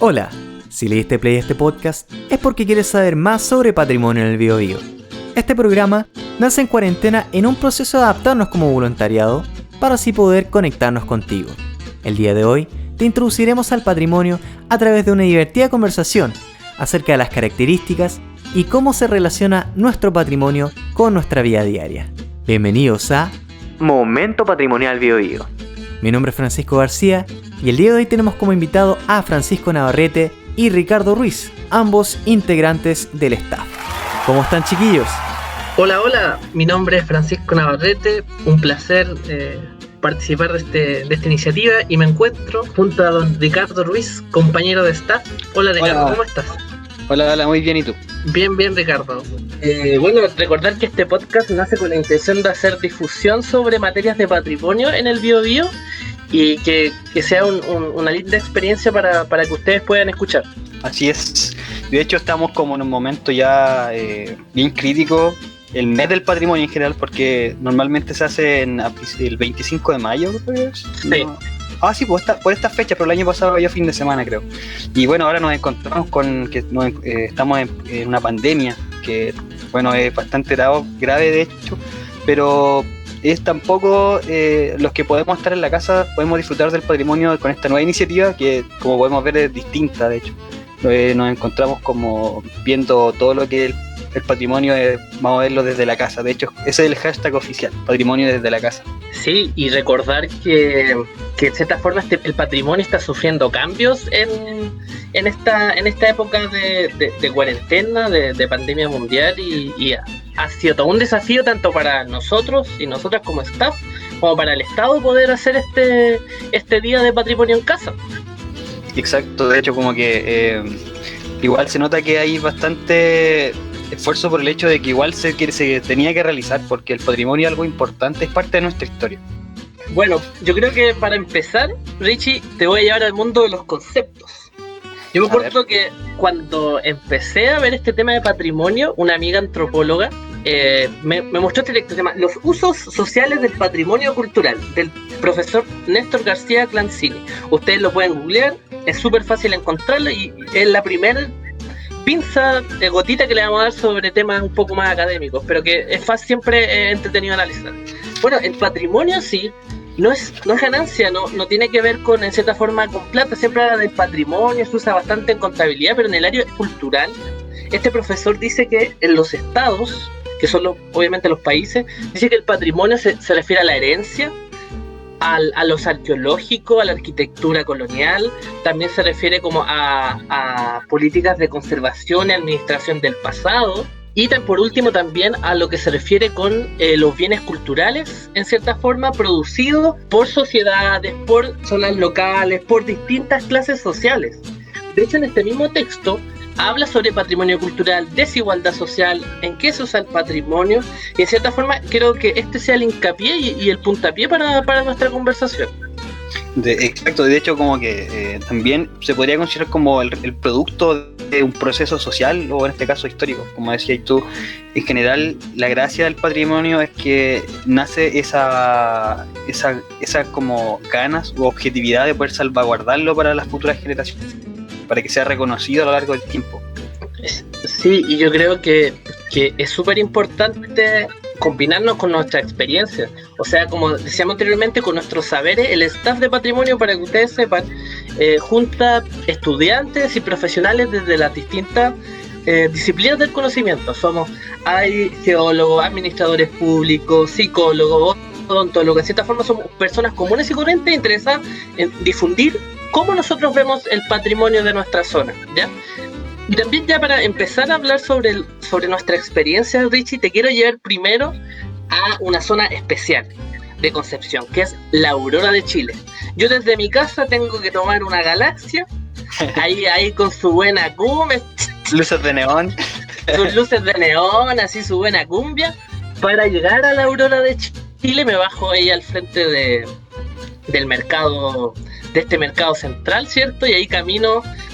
Hola, si le diste play a este podcast es porque quieres saber más sobre patrimonio en el Biobío. Este programa nace en cuarentena en un proceso de adaptarnos como voluntariado para así poder conectarnos contigo. El día de hoy te introduciremos al patrimonio a través de una divertida conversación acerca de las características y cómo se relaciona nuestro patrimonio con nuestra vida diaria. Bienvenidos a Momento Patrimonial Biobío. Mi nombre es Francisco García y el día de hoy tenemos como invitado a Francisco Navarrete y Ricardo Ruiz, ambos integrantes del staff. ¿Cómo están, chiquillos? Hola, mi nombre es Francisco Navarrete, un placer participar de esta iniciativa y me encuentro junto a don Ricardo Ruiz, compañero de staff. Hola Ricardo, ¿cómo estás? Hola, muy bien, ¿y tú? Bien Ricardo. Bueno, recordar que este podcast nace con la intención de hacer difusión sobre materias de patrimonio en el Biobío y que sea una linda experiencia para que ustedes puedan escuchar. Así es, de hecho estamos como en un momento ya bien crítico, el mes del patrimonio en general, porque normalmente se hace el 25 de mayo, pues. Sí. No. Sí, por esta fecha, pero el año pasado había fin de semana, creo. Y bueno, ahora nos encontramos con que estamos en una pandemia que, bueno, es bastante grave de hecho, pero es tampoco los que podemos estar en la casa, podemos disfrutar del patrimonio con esta nueva iniciativa que, como podemos ver, es distinta, de hecho. Nos encontramos como viendo todo lo que el patrimonio, vamos a verlo desde la casa. De hecho, ese es el hashtag oficial, patrimonio desde la casa. Sí, y recordar que de cierta forma el patrimonio está sufriendo cambios en esta época de cuarentena, de pandemia mundial, y ha sido todo un desafío tanto para nosotros y nosotras como staff, como para el Estado poder hacer este día de patrimonio en casa. Exacto, de hecho como que igual se nota que hay bastante esfuerzo por el hecho de que igual se tenía que realizar, porque el patrimonio es algo importante, es parte de nuestra historia. Bueno, yo creo que para empezar, Richie, te voy a llevar al mundo de los conceptos. Yo me acuerdo que cuando empecé a ver este tema de patrimonio, una amiga antropóloga me mostró este tema, los usos sociales del patrimonio cultural, del profesor Néstor García Clancini. Ustedes lo pueden googlear, es súper fácil encontrarlo y es la primera pinza de gotita que le vamos a dar sobre temas un poco más académicos, pero que es fácil, siempre entretenido analizar. Bueno, el patrimonio sí no es ganancia, no tiene que ver con, en cierta forma, con plata. Siempre habla del patrimonio, se usa bastante en contabilidad, pero en el área cultural, este profesor dice que en los estados, que son obviamente los países, dice que el patrimonio se refiere a la herencia, a los arqueológicos, a la arquitectura colonial, también se refiere como a políticas de conservación y administración del pasado, y por último también a lo que se refiere con los bienes culturales, en cierta forma producidos por sociedades, por zonas locales, por distintas clases sociales. De hecho, en este mismo texto habla sobre patrimonio cultural, desigualdad social, en qué se usa el patrimonio, y en cierta forma creo que este sea el hincapié y el puntapié para nuestra conversación. Exacto, de hecho como que también se podría considerar como el producto de un proceso social, o en este caso histórico, como decías tú. En general, la gracia del patrimonio es que nace esa como ganas u objetividad de poder salvaguardarlo para las futuras generaciones, para que sea reconocido a lo largo del tiempo. Sí, y yo creo que es súper importante combinarnos con nuestra experiencia. O sea, como decíamos anteriormente, con nuestros saberes, el staff de patrimonio, para que ustedes sepan, junta estudiantes y profesionales desde las distintas disciplinas del conocimiento. Hay geólogos, administradores públicos, psicólogos, odontólogos. De cierta forma somos personas comunes y corrientes interesadas en difundir cómo nosotros vemos el patrimonio de nuestra zona, ¿ya? Y también, ya para empezar a hablar sobre nuestra experiencia, Richie, te quiero llevar primero a una zona especial de Concepción, que es la Aurora de Chile. Yo desde mi casa tengo que tomar una Galaxia, ahí con su buena cumbia, luces de neón, sus luces de neón, así su buena cumbia, para llegar a la Aurora de Chile. Me bajo ahí al frente del mercado, de este mercado central, ¿cierto? Y ahí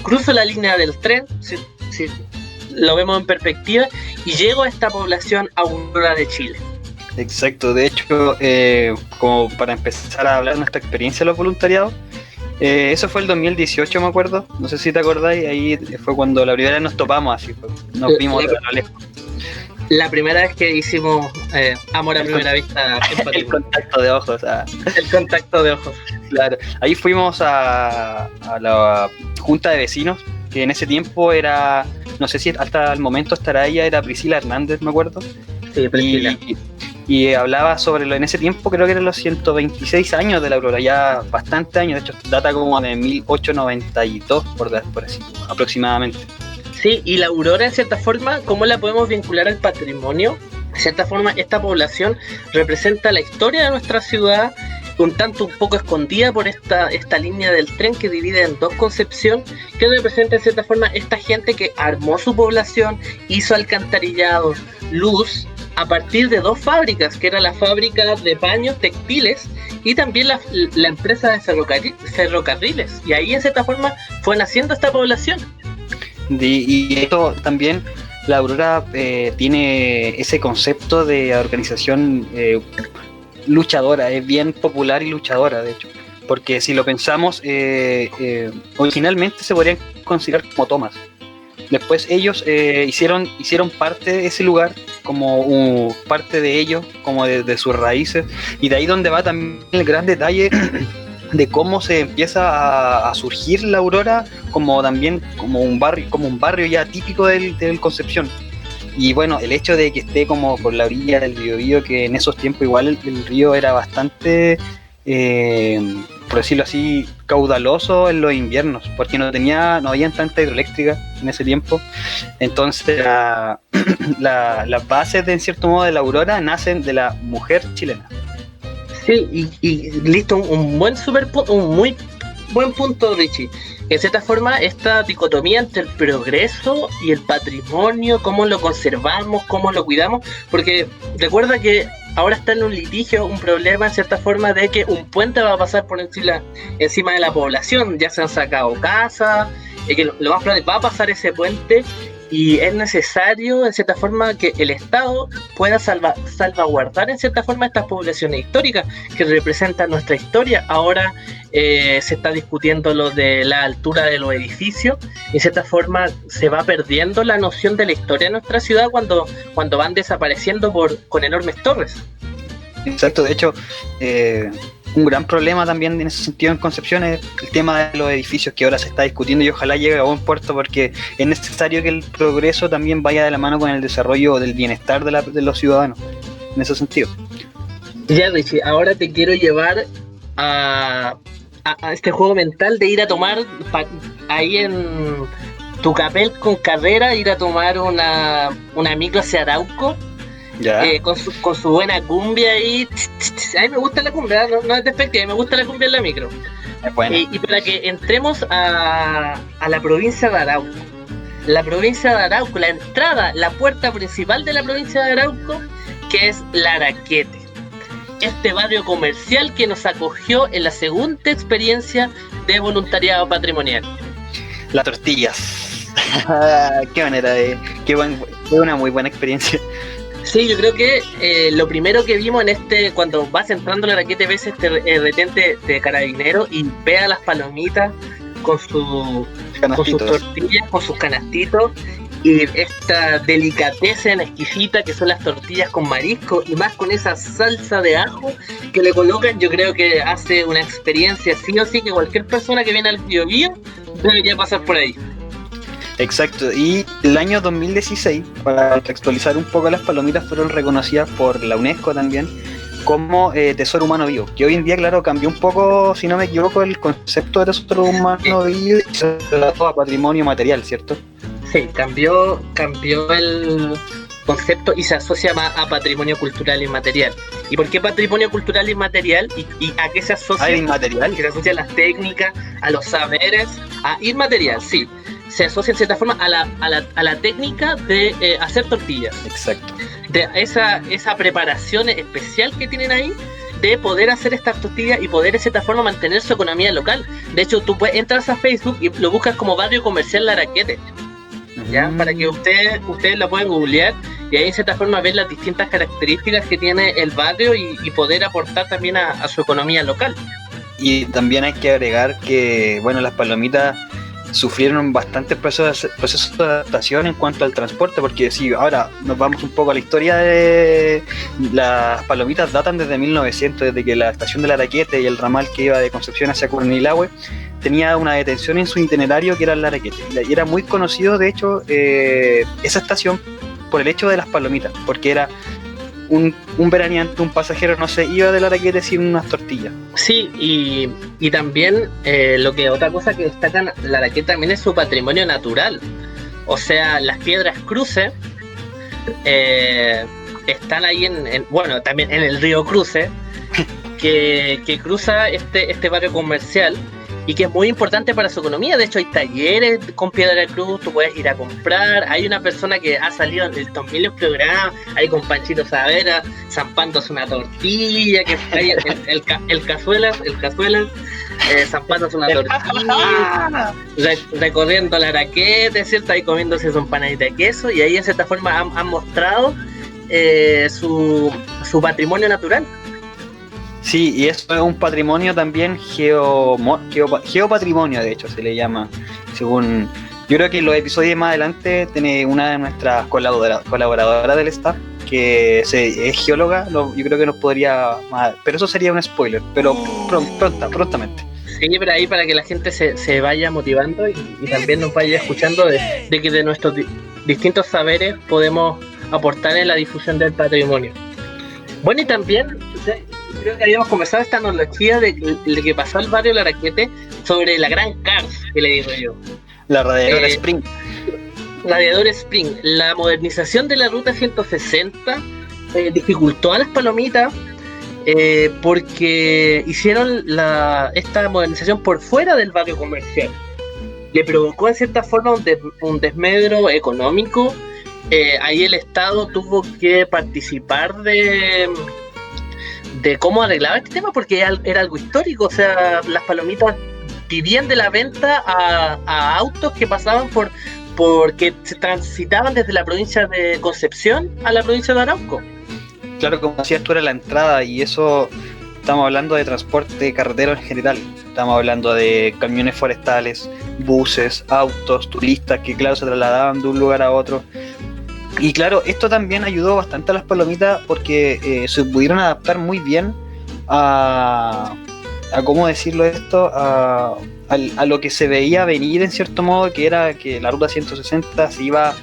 cruzo la línea del tren, si lo vemos en perspectiva, y llego a esta población Aurora de Chile. Exacto, de hecho, como para empezar a hablar de nuestra experiencia en los voluntariados, Eso fue el 2018, me acuerdo. No sé si te acordáis, ahí fue cuando la primera vez nos topamos, así fue. Nos vimos a lo lejos. La primera vez que hicimos amor a primera vista en El contacto de ojos. El contacto de ojos. Claro. Ahí fuimos a la junta de vecinos, que en ese tiempo era, no sé si hasta el momento estará ella, era Priscila Hernández, me acuerdo. Sí, Priscila. Y hablaba sobre en ese tiempo creo que eran los 126 años de la Aurora, ya bastante años, de hecho data como de 1892 por así aproximadamente. Sí, y la Aurora, en cierta forma, ¿cómo la podemos vincular al patrimonio? De cierta forma, esta población representa la historia de nuestra ciudad, un tanto un poco escondida por esta línea del tren que divide en dos Concepción, que representa en cierta forma esta gente que armó su población, hizo alcantarillado, luz, a partir de dos fábricas, que era la fábrica de paños textiles y también la empresa de ferrocarriles. Y ahí en cierta forma fue naciendo esta población. Y esto también, la Aurora tiene ese concepto de organización luchadora, es bien popular y luchadora, de hecho. Porque si lo pensamos, originalmente se podrían considerar como tomas. Después ellos hicieron parte de ese lugar, como parte de ellos, como de sus raíces, y de ahí donde va también el gran detalle de cómo se empieza a surgir la Aurora, como también como un barrio ya típico del Concepción. Y bueno, el hecho de que esté como por la orilla del Biobío, que en esos tiempos igual el río era bastante, por decirlo así, caudaloso en los inviernos, porque no habían tanta hidroeléctrica en ese tiempo. Entonces las bases en cierto modo de la Aurora nacen de la mujer chilena. Sí, y listo, un muy buen punto, Richie. En cierta forma, esta dicotomía entre el progreso y el patrimonio, cómo lo conservamos, cómo lo cuidamos, porque recuerda que ahora está en un litigio, un problema en cierta forma de que un puente va a pasar por encima de la población, ya se han sacado casas, que lo más probable va a pasar ese puente, y es necesario en cierta forma que el Estado pueda salvaguardar en cierta forma estas poblaciones históricas que representan nuestra historia. Ahora se está discutiendo lo de la altura de los edificios, y en cierta forma se va perdiendo la noción de la historia de nuestra ciudad cuando van desapareciendo con enormes torres. Exacto, de hecho un gran problema también en ese sentido en Concepción es el tema de los edificios, que ahora se está discutiendo y ojalá llegue a buen puerto, porque es necesario que el progreso también vaya de la mano con el desarrollo del bienestar de los ciudadanos, en ese sentido. Ya, Richie, ahora te quiero llevar a este juego mental de ir a tomar ahí en Tucapel con Carrera, ir a tomar una micro hacia Arauco. Con su buena cumbia ahí. A mí me gusta la cumbia, no es despectiva, me gusta la cumbia en la micro. Bueno. Y para que entremos a la provincia de Arauco. La provincia de Arauco, la entrada, la puerta principal de la provincia de Arauco, que es Laraquete. Este barrio comercial que nos acogió en la segunda experiencia de voluntariado patrimonial. Las tortillas. Qué manera fue una muy buena experiencia. Sí, yo creo que lo primero que vimos cuando vas entrando en la Laraquete, ves retente de carabinero y ve a las palomitas con sus tortillas, con sus canastitos, y esta delicatessen exquisita que son las tortillas con marisco y más con esa salsa de ajo que le colocan. Yo creo que hace una experiencia sí o sí que cualquier persona que viene al Biobío debería pasar por ahí. Exacto, y el año 2016, para contextualizar un poco, las palomitas fueron reconocidas por la UNESCO también como tesoro humano vivo, que hoy en día, claro, cambió un poco, si no me equivoco, el concepto de tesoro humano vivo y se trató a patrimonio material, ¿cierto? Sí, cambió el concepto y se asocia más a patrimonio cultural inmaterial. ¿Y por qué patrimonio cultural inmaterial? ¿Y a qué se asocia? Inmaterial. Que se asocia a las técnicas, a los saberes, a inmaterial, sí. Se asocia en cierta forma a la técnica de hacer tortillas. Exacto. De esa preparación especial que tienen ahí, de poder hacer estas tortillas y poder de cierta forma mantener su economía local. De hecho, tú entras a Facebook y lo buscas como Barrio Comercial Laraquete. ¿Ya? Para que ustedes la puedan googlear y ahí en cierta forma ver las distintas características que tiene el barrio y poder aportar también a su economía local. Y también hay que agregar que, bueno, las palomitas sufrieron bastantes procesos de adaptación en cuanto al transporte, porque si ahora nos vamos un poco a la historia de las palomitas, datan desde 1900, desde que la estación de Laraquete y el ramal que iba de Concepción hacia Curanilahue tenía una detención en su itinerario que era el Laraquete, y era muy conocido de hecho esa estación por el hecho de las palomitas, porque era un veraneante, un pasajero no se iba de Laraquete sin unas tortillas. Sí, y también lo que otra cosa que destacan Laraquete también es su patrimonio natural. O sea, las piedras cruce están ahí bueno, también en el río Cruce, que cruza este barrio comercial y que es muy importante para su economía. De hecho, hay talleres con piedra cruz, tú puedes ir a comprar. Hay una persona que ha salido en estos miles programas, ahí con Panchito Saavedra, zampándose una tortilla, que hay el cazuelas, zampándose una tortilla, recorriendo la Laraquete, ¿cierto? Ahí comiéndose su empanadita de queso, y ahí en cierta forma han mostrado su patrimonio natural. Sí, y eso es un patrimonio también geopatrimonio, de hecho se le llama, según... Yo creo que en los episodios más adelante tiene una de nuestras colaboradoras del staff que es geóloga, yo creo que nos podría... Pero eso sería un spoiler, pero prontamente. Sí, pero ahí para que la gente se vaya motivando y también nos vaya escuchando de que de nuestros distintos saberes podemos aportar en la difusión del patrimonio. Bueno, y también... Creo que habíamos comenzado esta analogía de que pasó al barrio Laraquete sobre la gran Cars, que le digo yo. La radiadora Spring. Radiador Spring. La modernización de la ruta 160 dificultó a las palomitas porque hicieron esta modernización por fuera del barrio comercial. Le provocó en cierta forma un desmedro económico. Ahí el Estado tuvo que participar de cómo arreglaba este tema, porque era algo histórico. O sea, las palomitas vivían de la venta a autos que pasaban porque se transitaban desde la provincia de Concepción a la provincia de Arauco. Claro, como decías tú, era la entrada, y eso estamos hablando de transporte carretero en general. Estamos hablando de camiones forestales, buses, autos, turistas que claro se trasladaban de un lugar a otro. Y claro, esto también ayudó bastante a las palomitas porque se pudieron adaptar muy bien a ¿cómo decirlo esto? A lo que se veía venir en cierto modo, que era que la ruta 160 se iba a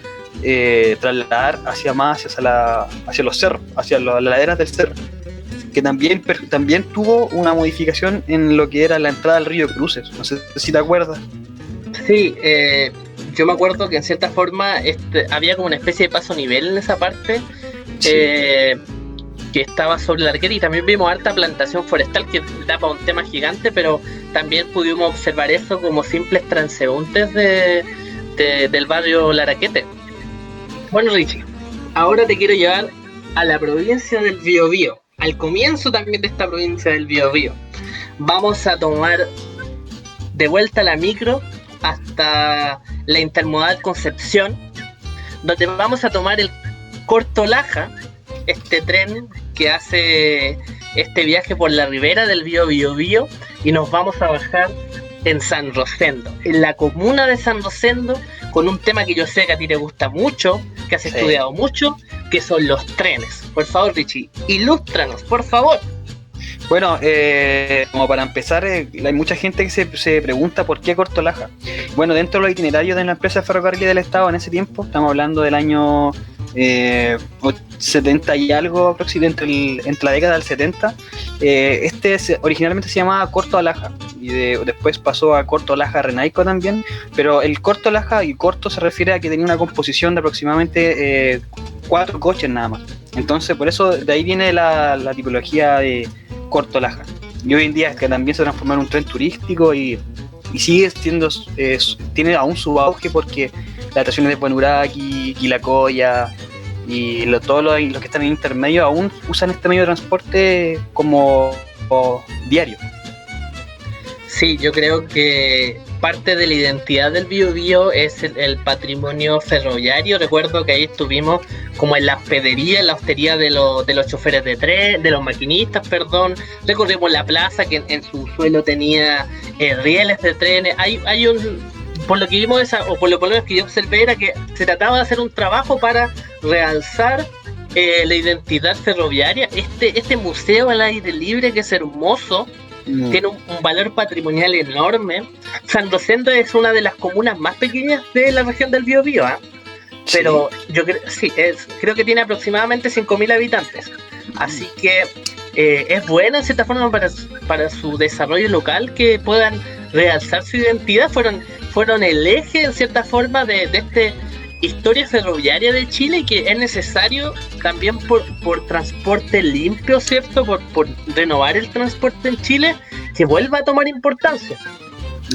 trasladar hacia los cerros, hacia las laderas del cerro, que también tuvo una modificación en lo que era la entrada al río Cruces. No sé si te acuerdas. Sí, yo me acuerdo que en cierta forma había como una especie de paso nivel en esa parte, sí, que estaba sobre la Laraquete, y también vimos harta plantación forestal que da para un tema gigante, pero también pudimos observar eso como simples transeúntes del barrio Laraquete. Bueno, Richie, ahora te quiero llevar a la provincia del Biobío, al comienzo también de esta provincia del Biobío. Vamos a tomar de vuelta la micro hasta la intermodal Concepción, donde vamos a tomar el Corto Laja, este tren que hace este viaje por la ribera del Biobío, y nos vamos a bajar en San Rosendo, en la comuna de San Rosendo, con un tema que yo sé que a ti te gusta mucho, que has estudiado mucho, que son los trenes. Por favor, Richie, ilústranos, por favor. Bueno, como para empezar, hay mucha gente que se pregunta por qué Corto Laja. Bueno, dentro de los itinerarios de la empresa de ferrocarril del Estado en ese tiempo, estamos hablando del año 70 y algo aproximadamente, entre la década del 70, originalmente se llamaba Corto Laja, y después pasó a Corto Laja Renaico también, pero el Corto Laja, y corto se refiere a que tenía una composición de aproximadamente 4 coches nada más. Entonces por eso de ahí viene la tipología de Corto Laja, y hoy en día es que también se transformó en un tren turístico y sigue siendo, tiene aún su auge, porque las estaciones de Buenuraqui, Quilacoya y todos los que están en intermedio aún usan este medio de transporte como diario. Sí, yo creo que parte de la identidad del Biobío es el patrimonio ferroviario. Recuerdo que ahí estuvimos como en la hospedería, en la hostería de los choferes de tren, de los maquinistas, perdón. Recorrimos la plaza que en su suelo tenía rieles de trenes. Hay por lo que vimos, o por lo menos que yo observé, era que se trataba de hacer un trabajo para realzar la identidad ferroviaria. Este museo al aire libre, que es hermoso, tiene un valor patrimonial enorme. San Rosendo es una de las comunas más pequeñas de la región del Biobío, pero yo creo que tiene aproximadamente 5.000 habitantes. Así que es bueno en cierta forma para su desarrollo local que puedan realzar su identidad. Fueron el eje en cierta forma de este historia ferroviaria de Chile, y que es necesario también por transporte limpio, ¿cierto? Por renovar el transporte en Chile, que vuelva a tomar importancia.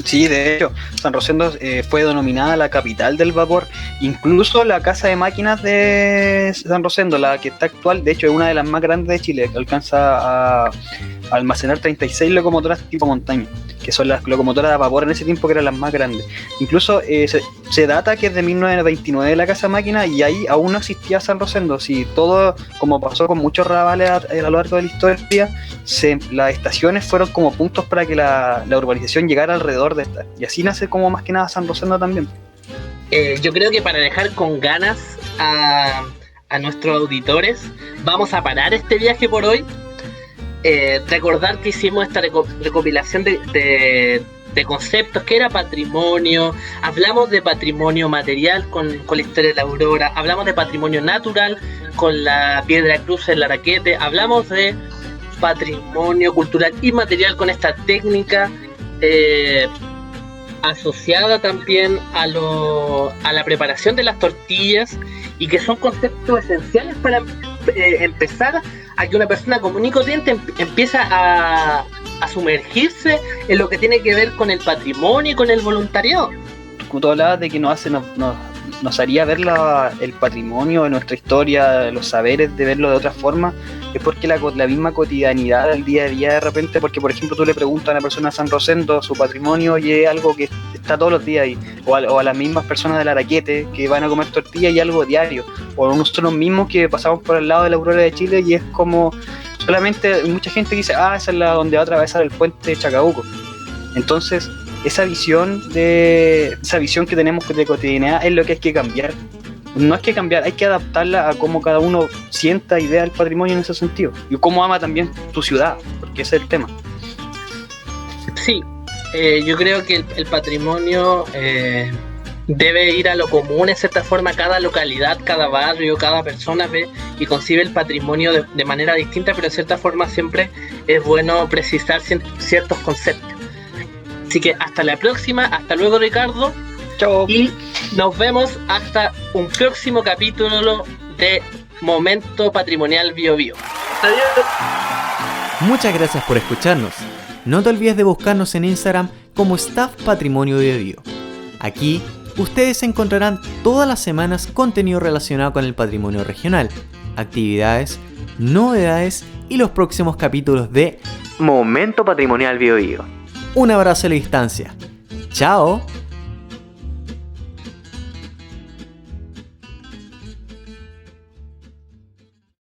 Sí, de hecho, San Rosendo fue denominada la capital del vapor. Incluso la casa de máquinas de San Rosendo, la que está actual, de hecho es una de las más grandes de Chile, que alcanza a almacenar 36 locomotoras tipo montaña, que son las locomotoras de vapor en ese tiempo, que eran las más grandes. Incluso se data que es de 1929 la casa de máquinas, y ahí aún no existía San Rosendo. Si todo, como pasó con muchos rabales a lo largo de la historia, las estaciones fueron como puntos para que la urbanización llegara alrededor de esta, y así nace como más que nada San Rosendo también. Yo creo que para dejar con ganas a nuestros auditores, vamos a parar este viaje por hoy. Recordar que hicimos esta recopilación de conceptos, que era patrimonio. Hablamos de patrimonio material con la historia de la Aurora, hablamos de patrimonio natural con la Piedra Cruz en Laraquete, hablamos de patrimonio cultural inmaterial con esta técnica asociada también a la preparación de las tortillas, y que son conceptos esenciales para empezar a que una persona común y corriente empieza a sumergirse en lo que tiene que ver con el patrimonio y con el voluntariado. Tú hablabas de que nos haría ver el patrimonio de nuestra historia, los saberes, de verlo de otra forma. Es porque la misma cotidianidad del día a día, de repente, porque por ejemplo tú le preguntas a una persona de San Rosendo su patrimonio, y es algo que está todos los días ahí, o a las mismas personas del Araquete que van a comer tortillas, y algo diario, o nosotros mismos que pasamos por el lado de la Aurora de Chile, y es como solamente mucha gente dice, esa es la donde va a atravesar el puente de Chacabuco. Entonces esa visión que tenemos de cotidianidad es lo que hay que cambiar. No es que cambiar, hay que adaptarla a cómo cada uno sienta y vea el patrimonio en ese sentido, y cómo ama también tu ciudad, porque ese es el tema. Sí, yo creo que el patrimonio debe ir a lo común, en cierta forma. Cada localidad, cada barrio, cada persona ve y concibe el patrimonio de manera distinta, pero en cierta forma siempre es bueno precisar ciertos conceptos. Así que hasta la próxima, hasta luego, Ricardo. Chao. Y nos vemos hasta un próximo capítulo de Momento Patrimonial Biobío. Adiós. Muchas gracias por escucharnos. No te olvides de buscarnos en Instagram como Staff Patrimonio Biobío. Aquí ustedes encontrarán todas las semanas contenido relacionado con el patrimonio regional, actividades, novedades y los próximos capítulos de Momento Patrimonial Biobío. Un abrazo a la distancia. ¡Chao!